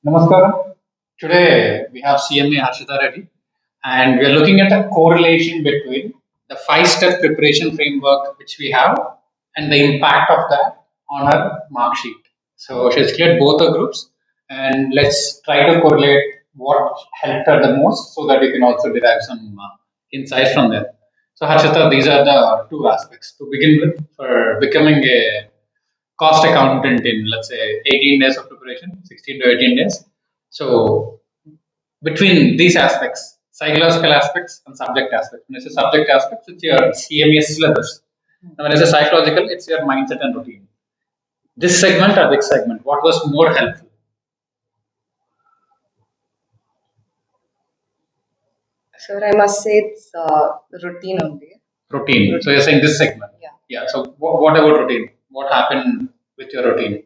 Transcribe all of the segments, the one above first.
Namaskaram. Today we have CMA Harshita Reddy, and we are looking at a correlation between the five-step preparation framework which we have and the impact of that on our mark sheet. So she's cleared both the groups, and let's try to correlate what helped her the most so that we can also derive some insights from there. So Harshita, these are the two aspects to begin with for becoming a cost accountant in, let's say, 18 days of preparation, 16 to 18 days. So between these aspects, psychological aspects and subject aspects. When I say subject aspects, it's your CMA syllabus. And when I say psychological, it's your mindset and routine. This segment or this segment, what was more helpful? Sure, I must say it's routine only. Routine. So you're saying this segment. Yeah. Yeah. So what about routine? What happened with your routine?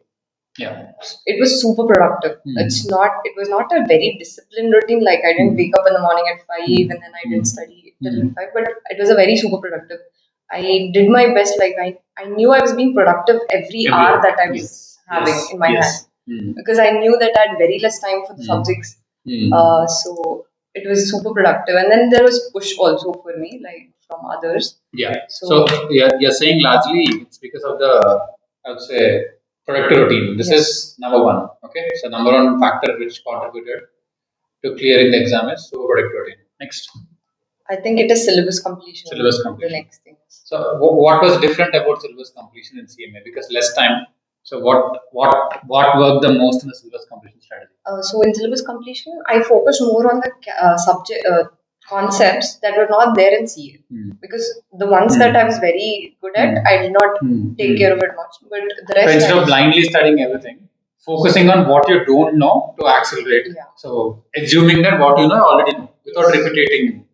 Yeah. It was super productive. It was not a very disciplined routine. Like I didn't wake up in the morning at 5 and then I didn't study till 5, but it was a very super productive. I did my best. Like I knew I was being productive every hour that I was having in my hand because I knew that I had very less time for the subjects. So it was super productive. And then there was push also for me, like from others. Yeah. So you're saying largely it's because of the, I would say, productive routine. This is number one. Okay. So number one factor which contributed to clearing the exam is so productive routine. Next. I think it is syllabus completion. Syllabus completion. The next thing. So what was different about syllabus completion in CMA? Because less time. So what worked the most in the syllabus completion strategy? So in syllabus completion, I focused more on the subject concepts that were not there in CA because the ones that I was very good at, I did not take care of it much. But the rest, so instead of blindly studying everything, focusing on what you don't know to accelerate. Yeah. So assuming that what you know already know without repeating.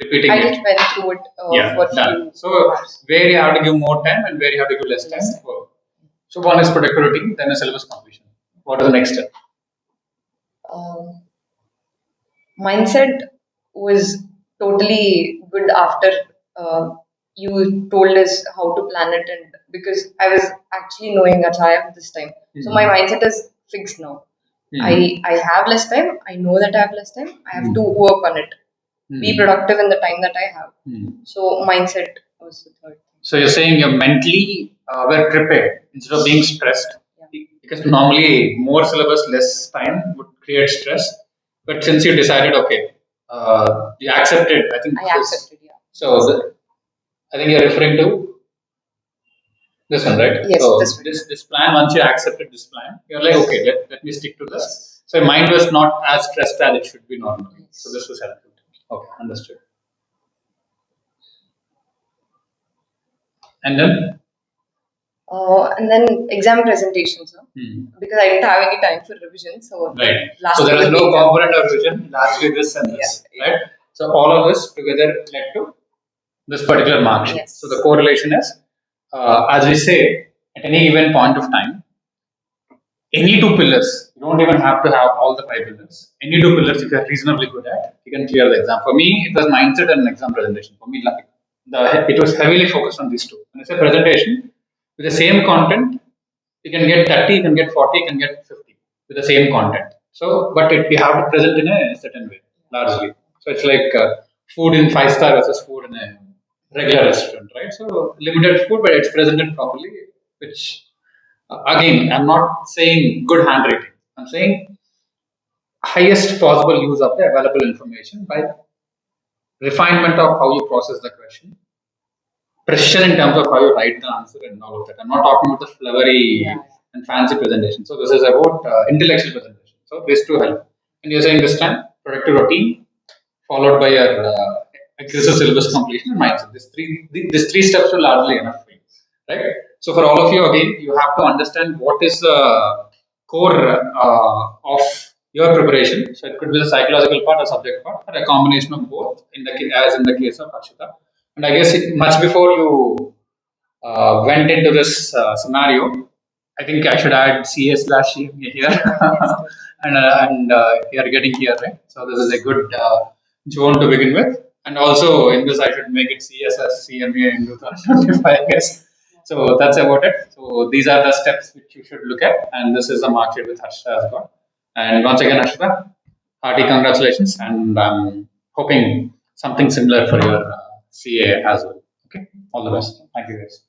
Repeating I just went through it for done. So where you have to give more time and where you have to give less time. So one is productivity, then a syllabus completion. What is the next step? Mindset was totally good after you told us how to plan it, and because I was actually knowing that I have this time, so my mindset is fixed now. I have less time. I know that I have less time. I have to work on it. Be productive in the time that I have. So mindset was the third thing. So you're saying you're mentally well prepared instead of being stressed. Because normally more syllabus, less time would create stress. But since you decided, okay, you accepted. I think I accepted. Yeah. So I think you're referring to this one, right? Yes. So this plan. Once you accepted this plan, you're like, okay, let me stick to this. So your mind was not as stressed as it should be normally. So this was helpful. Okay, understood. And then? And then exam presentations, because I didn't have any time for revision. So right. So there was no component of revision, largely this and this, right? So all of this together led to this particular mark sheet. Yes. So the correlation is, as we say, at any given point of time, any two pillars, you don't even have to have all the five pillars. Any two pillars, if you're reasonably good at, you can clear the exam. For me, it was mindset and exam presentation. For me, it was heavily focused on these two. When I say presentation, with the same content, you can get 30, you can get 40, you can get 50 with the same content. So, but you have to present in a certain way, largely. So it's like food in 5-star versus food in a regular restaurant, right? So limited food, but it's presented properly, which again, I'm not saying good handwriting. I'm saying highest possible use of the available information by refinement of how you process the question, precision in terms of how you write the answer and all of that. I'm not talking about the flowery and fancy presentation. So this is about intellectual presentation. So these two help. And you're saying this time productive routine followed by your aggressive syllabus completion and mindset. These three steps are largely enough for you, right? So for all of you, again, you have to understand what is the core of your preparation. So it could be the psychological part or subject part, or a combination of both. As in the case of Harshita. And I guess much before you went into this scenario, I think I should add CA/CMA here, and you are getting here, right? So this is a good zone to begin with. And also in this, I should make it CMA in 2025, I guess. So that's about it. So these are the steps which you should look at, and this is the mark sheet with Harsha has got. And once again, Ashita, hearty congratulations, and I'm hoping something similar for your CA as well. Okay, all the best. Thank you, guys.